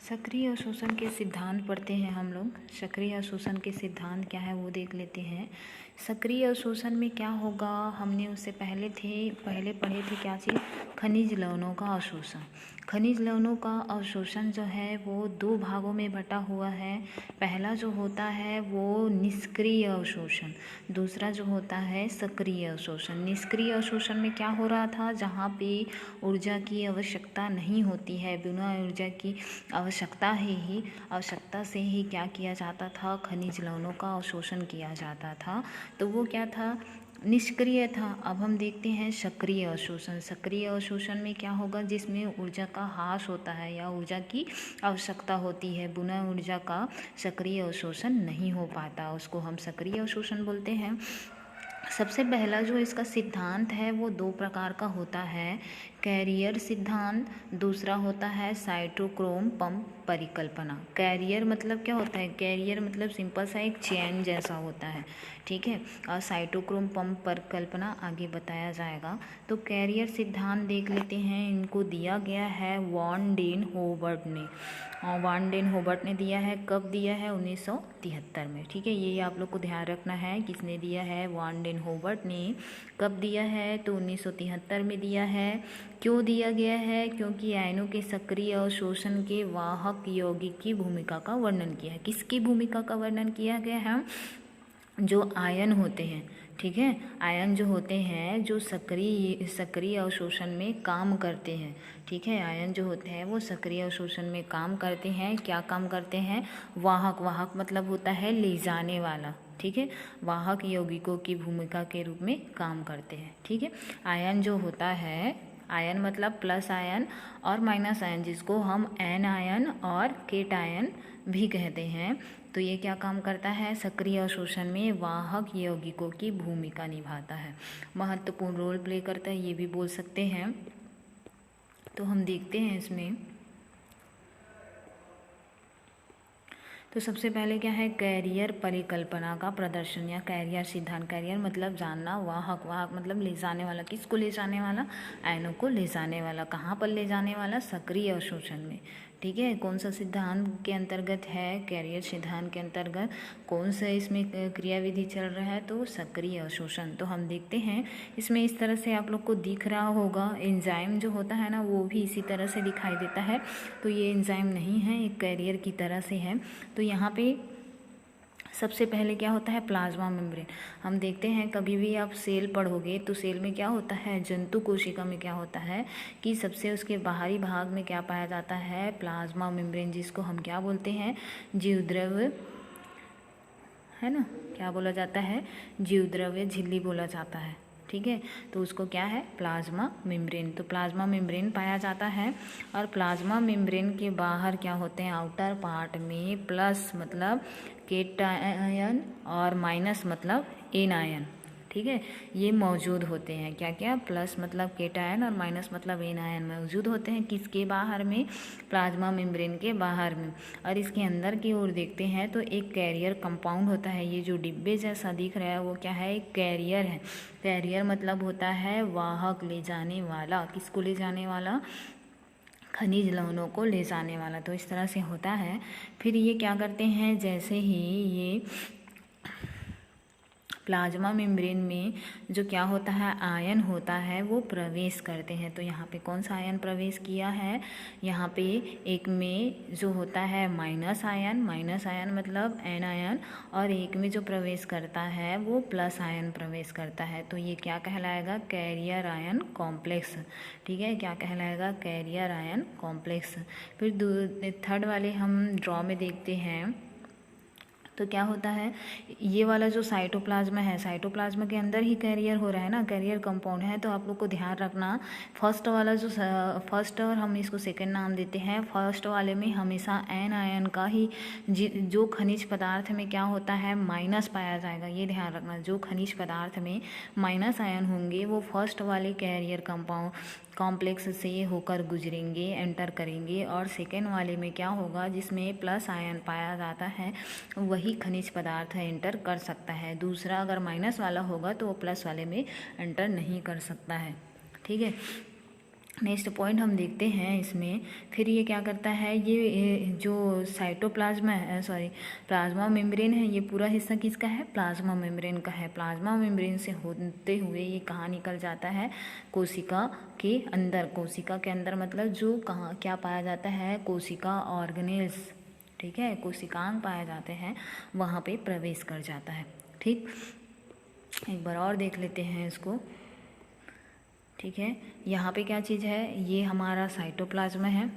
सक्रिय अवशोषण के सिद्धांत पढ़ते हैं हम लोग। सक्रिय अवशोषण के सिद्धांत क्या है वो देख लेते हैं। सक्रिय अवशोषण में क्या होगा, हमने उससे पहले पढ़े थे क्या चीज़, खनिज लवणों का अवशोषण। खनिज लवणों का अवशोषण जो है वो दो भागों में बटा हुआ है। पहला जो होता है वो निष्क्रिय अवशोषण, दूसरा जो होता है सक्रिय अवशोषण। निष्क्रिय अवशोषण में क्या हो रहा था, जहाँ पे ऊर्जा की आवश्यकता नहीं होती है, बिना ऊर्जा की आवश्यकता से ही क्या किया जाता था, खनिज लवणों का अवशोषण किया जाता था। तो वो क्या था, निष्क्रिय था। अब हम देखते हैं सक्रिय अवशोषण। सक्रिय अवशोषण में क्या होगा, जिसमें ऊर्जा का ह्रास होता है या ऊर्जा की आवश्यकता होती है, बिना ऊर्जा का सक्रिय अवशोषण नहीं हो पाता, उसको हम सक्रिय अवशोषण बोलते हैं। सबसे पहला जो इसका सिद्धांत है वो दो प्रकार का होता है, कैरियर सिद्धांत, दूसरा होता है साइटोक्रोम पंप परिकल्पना। कैरियर मतलब क्या होता है, कैरियर मतलब सिंपल सा एक चेन जैसा होता है, ठीक है। और साइटोक्रोम पंप परिकल्पना आगे बताया जाएगा। तो कैरियर सिद्धांत देख लेते हैं। इनको दिया गया है वॉन डेन होबर्ट ने। वॉन डेन होबर्ट ने दिया है, कब दिया है, 1973 में, ठीक है। ये आप लोग को ध्यान रखना है, किसने दिया है, वॉन डेन होबर्ट ने। कब दिया है, तो 1973 में दिया है। क्यों दिया गया है, क्योंकि आयनों के सक्रिय अवशोषण के वाहक यौगिक की भूमिका का वर्णन किया है। किसकी भूमिका का वर्णन किया गया है, जो आयन होते हैं, ठीक है। आयन जो होते हैं जो सक्रिय अवशोषण में काम करते हैं, ठीक है। आयन जो होते हैं वो सक्रिय अवशोषण में काम करते हैं। क्या काम करते हैं, वाहक मतलब होता है ले जाने वाला, ठीक है। वाहक यौगिकों की भूमिका के रूप में काम करते हैं, ठीक है। आयन जो होता है, आयन मतलब प्लस आयन और माइनस आयन, जिसको हम एन आयन और केट आयन भी कहते हैं। तो ये क्या काम करता है, सक्रिय अवशोषण में वाहक यौगिकों की भूमिका निभाता है, महत्वपूर्ण रोल प्ले करता है, ये भी बोल सकते हैं। तो हम देखते हैं इसमें। तो सबसे पहले क्या है, कैरियर परिकल्पना का प्रदर्शन या कैरियर सिद्धांत। कैरियर मतलब जानना, वाहक मतलब ले जाने वाला। किसको ले जाने वाला, आयनों को ले जाने वाला। कहाँ पर ले जाने वाला, सक्रिय अवशोषण में, ठीक है। कौन सा सिद्धांत के अंतर्गत है, कैरियर सिद्धांत के अंतर्गत कौन सा इसमें क्रियाविधि चल रहा है, तो सक्रिय अवशोषण। तो हम देखते हैं इसमें, इस तरह से आप लोग को दिख रहा होगा, एंजाइम जो होता है ना वो भी इसी तरह से दिखाई देता है। तो ये एंजाइम नहीं है, एक कैरियर की तरह से है। तो यहाँ पे सबसे पहले क्या होता है, प्लाज्मा मेम्ब्रेन। हम देखते हैं कभी भी आप सेल पढ़ोगे तो सेल में क्या होता है, जंतु कोशिका में क्या होता है कि सबसे उसके बाहरी भाग में क्या पाया जाता है, प्लाज्मा मेम्ब्रेन, जिसको हम क्या बोलते हैं, जीवद्रव्य, है ना, क्या बोला जाता है, जीवद्रव्य झिल्ली बोला जाता है, ठीक है। तो उसको क्या है, प्लाज्मा मेम्ब्रेन। तो प्लाज्मा मेम्ब्रेन पाया जाता है। और प्लाज्मा मेम्ब्रेन के बाहर क्या होते हैं, आउटर पार्ट में प्लस मतलब केट आयन और माइनस मतलब एन आयन, ठीक है, ये मौजूद होते हैं। क्या क्या, प्लस मतलब केट आयन और माइनस मतलब एन आयन मौजूद होते हैं। किसके बाहर में, प्लाज्मा मेम्ब्रेन के बाहर में। और इसके अंदर की ओर देखते हैं तो एक कैरियर कंपाउंड होता है। ये जो डिब्बे जैसा दिख रहा है वो क्या है, एक कैरियर है। कैरियर मतलब होता है वाहक, ले जाने वाला। किसको ले जाने वाला, खनिज लवणों को ले जाने वाला। तो इस तरह से होता है। फिर ये क्या करते हैं, जैसे ही ये प्लाज्मा मेम्ब्रेन में जो क्या होता है, आयन होता है वो प्रवेश करते हैं। तो यहाँ पे कौन सा आयन प्रवेश किया है, यहाँ पे एक में जो होता है माइनस आयन मतलब एन आयन, और एक में जो प्रवेश करता है वो प्लस आयन प्रवेश करता है। तो ये क्या कहलाएगा, कैरियर आयन कॉम्प्लेक्स, ठीक है। क्या कहलाएगा, कैरियर आयन कॉम्प्लेक्स। फिर थर्ड वाले हम ड्रॉ में देखते हैं तो क्या होता है, ये वाला जो साइटोप्लाज्मा है, साइटोप्लाज्मा के अंदर ही कैरियर हो रहा है ना, कैरियर कंपाउंड है। तो आप लोग को ध्यान रखना, फर्स्ट वाला जो फर्स्ट, और हम इसको सेकंड नाम देते हैं, फर्स्ट वाले में हमेशा एन आयन का ही जो खनिज पदार्थ में क्या होता है, माइनस पाया जाएगा। ये ध्यान रखना, जो खनिज पदार्थ में माइनस आयन होंगे वो फर्स्ट वाले कैरियर कंपाउंड कॉम्प्लेक्स से होकर गुजरेंगे, एंटर करेंगे। और सेकेंड वाले में क्या होगा, जिसमें प्लस आयन पाया जाता है वही खनिज पदार्थ एंटर कर सकता है। दूसरा अगर माइनस वाला होगा तो वो प्लस वाले में एंटर नहीं कर सकता है, ठीक है। नेक्स्ट पॉइंट हम देखते हैं इसमें। फिर ये क्या करता है, ये जो साइटोप्लाज्मा है, सॉरी प्लाज्मा मेम्ब्रेन है, ये पूरा हिस्सा किसका है, प्लाज्मा मेम्ब्रेन का है। प्लाज्मा मेम्ब्रेन से होते हुए ये कहाँ निकल जाता है, कोशिका के अंदर। कोशिका के अंदर मतलब जो कहाँ क्या पाया जाता है, कोशिका ऑर्गेनेल्स, ठीक है, कोशिकांग पाए जाते हैं, वहाँ पे प्रवेश कर जाता है। ठीक, एक बार और देख लेते हैं इसको। ठीक है, यहाँ पे क्या चीज़ है, ये हमारा साइटोप्लाज्मा है,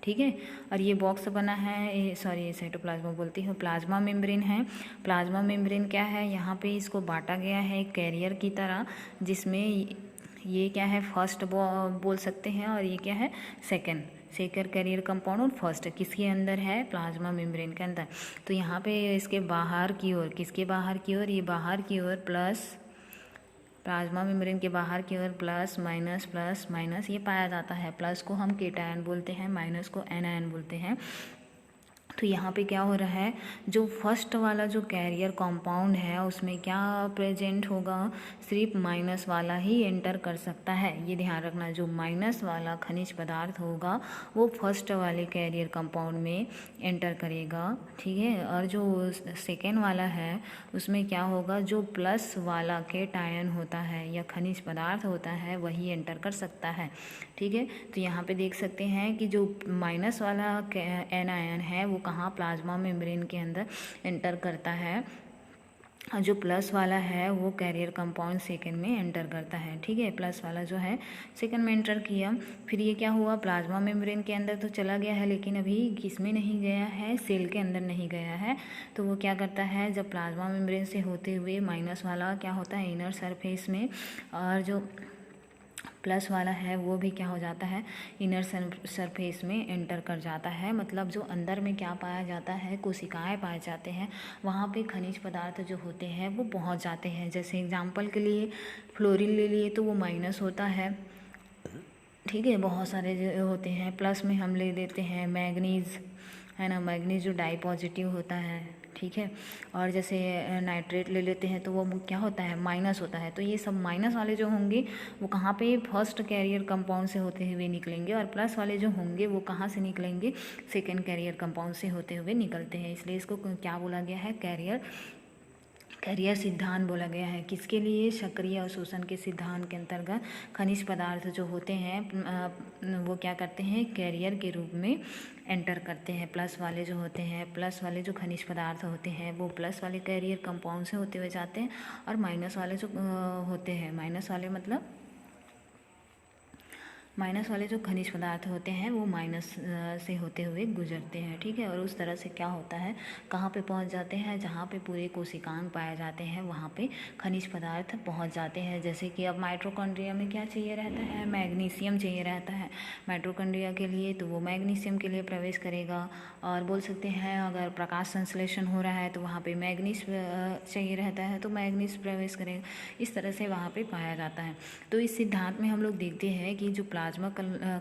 ठीक है, और ये बॉक्स बना है, सॉरी साइटोप्लाज्मा बोलती हूँ, प्लाज्मा मेम्ब्रेन है। प्लाज्मा मेम्ब्रेन क्या है, यहाँ पे इसको बांटा गया है एक कैरियर की तरह, जिसमें ये क्या है, फर्स्ट बोल सकते हैं, और ये क्या है, सेकेंड कैरियर कंपाउंड, और फर्स्ट किसके अंदर है, प्लाज्मा मेम्ब्रेन के अंदर। तो यहाँ पे इसके बाहर की ओर, किसके बाहर की ओर, ये बाहर की ओर प्लस, प्लाज्मा मेम्ब्रेन के बाहर की ओर प्लस माइनस ये पाया जाता है। प्लस को हम केटायन बोलते हैं, माइनस को एनायन बोलते हैं। तो यहाँ पे क्या हो रहा है, जो फर्स्ट वाला जो कैरियर कंपाउंड है उसमें क्या प्रेजेंट होगा, सिर्फ माइनस वाला ही एंटर कर सकता है। ये ध्यान रखना, जो माइनस वाला खनिज पदार्थ होगा वो फर्स्ट वाले कैरियर कंपाउंड में एंटर करेगा, ठीक है। और जो सेकेंड वाला है उसमें क्या होगा, जो प्लस वाला केटायन होता है या खनिज पदार्थ होता है वही एंटर कर सकता है, ठीक है। तो यहाँ पे देख सकते हैं कि जो माइनस वाला एनायन है वो कहाँ, प्लाज्मा मेम्ब्रेन के अंदर एंटर करता है, और जो प्लस वाला है वो कैरियर कंपाउंड सेकंड में एंटर करता है, ठीक है। प्लस वाला जो है सेकंड में एंटर किया, फिर ये क्या हुआ, प्लाज्मा मेम्ब्रेन के अंदर तो चला गया है, लेकिन अभी किस में नहीं गया है, सेल के अंदर नहीं गया है। तो वो क्या करता है, जब प्लाज्मा मेम्ब्रेन से होते हुए माइनस वाला क्या होता है, इनर सरफेस में, और जो प्लस वाला है वो भी क्या हो जाता है, इनर सरफेस में एंटर कर जाता है। मतलब जो अंदर में क्या पाया जाता है, कोशिकाएं पाए जाते हैं, वहाँ पे खनिज पदार्थ जो होते हैं वो पहुँच जाते हैं। जैसे एग्जांपल के लिए फ्लोरीन ले लिए तो वो माइनस होता है, ठीक है, बहुत सारे जो होते हैं। प्लस में हम ले देते हैं मैग्नीज, है ना, मैग्नीज जो डाई पॉजिटिव होता है, ठीक है। और जैसे नाइट्रेट ले लेते हैं तो वो क्या होता है, माइनस होता है। तो ये सब माइनस वाले जो होंगे वो कहाँ पे, फर्स्ट कैरियर कंपाउंड से होते हुए निकलेंगे, और प्लस वाले जो होंगे वो कहाँ से निकलेंगे, सेकेंड कैरियर कंपाउंड से होते हुए निकलते हैं। इसलिए इसको क्या बोला गया है, कैरियर सिद्धांत बोला गया है। किसके लिए, सक्रिय अवशोषण के सिद्धांत के अंतर्गत खनिज पदार्थ जो होते हैं वो क्या करते हैं, कैरियर के रूप में एंटर करते हैं। प्लस वाले जो होते हैं, प्लस वाले जो खनिज पदार्थ होते हैं वो प्लस वाले कैरियर कंपाउंड से होते हुए जाते हैं, और माइनस वाले जो होते हैं, माइनस वाले मतलब माइनस वाले जो खनिज पदार्थ होते हैं वो माइनस से होते हुए गुजरते हैं, ठीक है। और उस तरह से क्या होता है, कहाँ पे पहुँच जाते हैं, जहाँ पे पूरे कोशिकांग पाए जाते हैं वहाँ पे खनिज पदार्थ पहुँच जाते हैं। जैसे कि अब माइटोकॉन्ड्रिया में क्या चाहिए रहता है, मैग्नीशियम चाहिए रहता है माइटोकॉन्ड्रिया के लिए, तो वो मैग्नीशियम के लिए प्रवेश करेगा। और बोल सकते हैं अगर प्रकाश संश्लेषण हो रहा है तो वहाँ पे मैग्नीज चाहिए रहता है, तो मैग्नीज प्रवेश करेगा। इस तरह से वहाँ पे पाया जाता है। तो इस सिद्धांत में हम लोग देखते हैं कि जो प्लाज्मा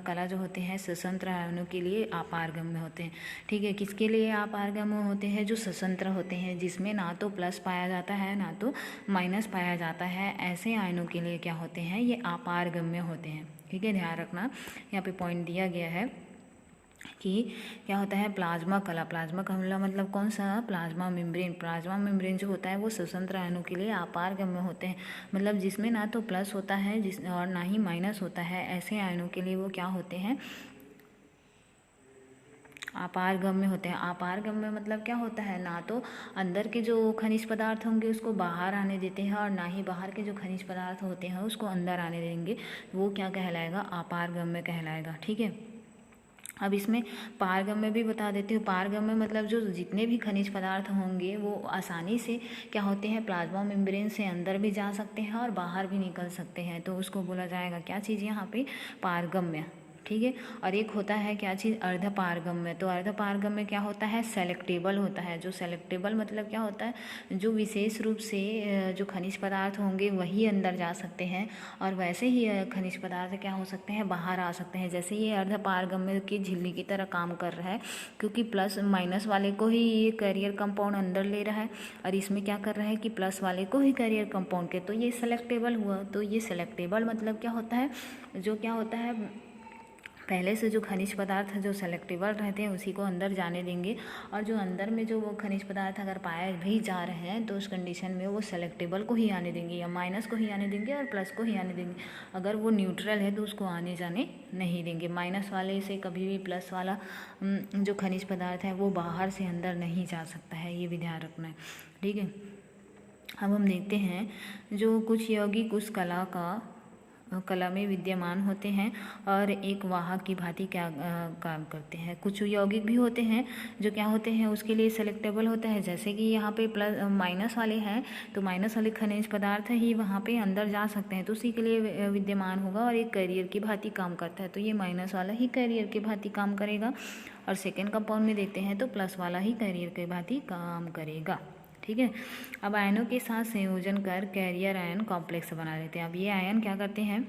कला जो होते हैं स्वतंत्र आयनों के लिए अपारगम्य होते हैं, ठीक है। किसके लिए अपारगम्य होते हैं, जो स्वतंत्र होते हैं, जिसमें ना तो प्लस पाया जाता है ना तो माइनस पाया जाता है, ऐसे आयनों के लिए क्या होते हैं, ये अपारगम्य होते हैं, ठीक है। ध्यान रखना, यहाँ पे पॉइंट दिया गया है कि क्या होता है, प्लाज्मा कला मतलब कौन सा, प्लाज्मा मेम्ब्रेन जो होता है वो स्वतंत्र आयनों के लिए अपारगम्य होते हैं। मतलब जिसमें ना तो प्लस होता है और ना ही माइनस होता है, ऐसे आयनों के लिए वो क्या होते हैं, अपारगम्य होते हैं। अपारगम्य मतलब क्या होता है, ना तो अंदर के जो खनिज पदार्थ होंगे उसको बाहर आने देते हैं, और ना ही बाहर के जो खनिज पदार्थ होते हैं उसको अंदर आने देंगे, वो क्या कहलाएगा, अपारगम्य कहलाएगा, ठीक है। अब इसमें पारगम्य भी बता देती हूँ। पारगम्य मतलब जो जितने भी खनिज पदार्थ होंगे वो आसानी से क्या होते हैं, प्लाज्मा मेम्ब्रेन से अंदर भी जा सकते हैं और बाहर भी निकल सकते हैं, तो उसको बोला जाएगा क्या चीज़, यहाँ पे पारगम्य, ठीक है। और एक होता है क्या चीज़, अर्ध पारगम्य। तो अर्ध पारगम्य क्या होता है, सेलेक्टेबल होता है। जो सेलेक्टेबल मतलब क्या होता है, जो विशेष रूप से जो खनिज पदार्थ होंगे वही अंदर जा सकते हैं, और वैसे ही खनिज पदार्थ क्या हो सकते हैं, बाहर आ सकते हैं। जैसे ये अर्ध पारगम्य की झिल्ली की तरह काम कर रहा है, क्योंकि प्लस माइनस वाले को ही ये कैरियर कंपाउंड अंदर ले रहा है, और इसमें क्या कर रहा है कि प्लस वाले को ही कैरियर कंपाउंड के, तो ये सेलेक्टेबल हुआ। तो ये सेलेक्टेबल मतलब क्या होता है, जो क्या होता है, पहले से जो खनिज पदार्थ जो सेलेक्टेबल रहते हैं उसी को अंदर जाने देंगे, और जो अंदर में जो वो खनिज पदार्थ अगर पाए भी जा रहे हैं तो उस कंडीशन में वो सेलेक्टेबल को ही आने देंगे, या माइनस को ही आने देंगे और प्लस को ही आने देंगे। अगर वो न्यूट्रल है तो उसको आने जाने नहीं देंगे। माइनस वाले से कभी भी प्लस वाला जो खनिज पदार्थ है वो बाहर से अंदर नहीं जा सकता है, ये भी ध्यान रखना है, ठीक है। अब हम देखते हैं जो कुछ यौगिक उस कला में विद्यमान होते हैं और एक वाहक की भांति क्या काम करते हैं। कुछ यौगिक भी होते हैं जो क्या होते हैं उसके लिए सेलेक्टेबल होता है, जैसे कि यहाँ पे प्लस माइनस वाले हैं तो माइनस वाले खनिज पदार्थ ही वहाँ पे अंदर जा सकते हैं, तो उसी के लिए विद्यमान होगा और एक कैरियर की भांति काम करता है, तो ये माइनस वाला ही कैरियर की भांति काम करेगा। और सेकेंड कंपाउंड में देखते हैं तो प्लस वाला ही कैरियर की भांति काम करेगा, ठीक है। अब आयनों के साथ संयोजन कर कैरियर आयन कॉम्प्लेक्स बना लेते हैं। अब ये आयन क्या करते हैं,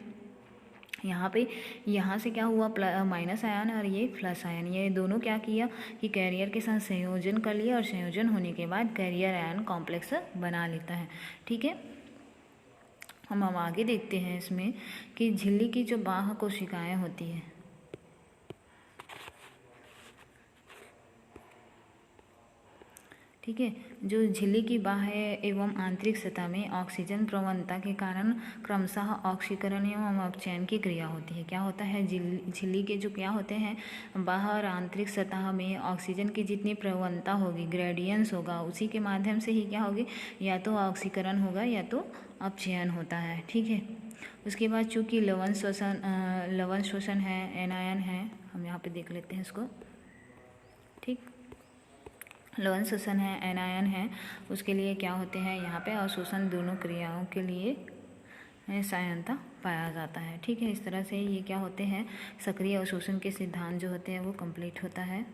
यहाँ से क्या हुआ माइनस आयन और ये प्लस आयन, ये दोनों क्या किया कि कैरियर के साथ संयोजन कर लिया और संयोजन होने के बाद कैरियर आयन कॉम्प्लेक्स बना लेता है, ठीक है। हम अब आगे देखते हैं इसमें कि झिल्ली की जो बाह्य कोशिकाएं होती है, ठीक है, जो झिल्ली की बाह्य एवं आंतरिक सतह में ऑक्सीजन प्रवणता के कारण क्रमशः ऑक्सीकरण एवं अपचयन की क्रिया होती है। क्या होता है, झिल्ली के जो क्या होते हैं बाह्य और आंतरिक सतह में ऑक्सीजन की जितनी प्रवणता होगी, ग्रेडियंस होगा, उसी के माध्यम से ही क्या होगी, या तो ऑक्सीकरण होगा या तो अपचयन होता है, ठीक है। उसके बाद चूँकि लवण श्वसन है, एनायन है, हम यहाँ पे देख लेते हैं इसको, ठीक। लवण श्वसन है, एनायन है, उसके लिए क्या होते हैं यहाँ पे अवशोषण दोनों क्रियाओं के लिए सहायता पाया जाता है, ठीक है। इस तरह से ये क्या होते हैं सक्रिय अवशोषण के सिद्धांत जो होते हैं वो कंप्लीट होता है।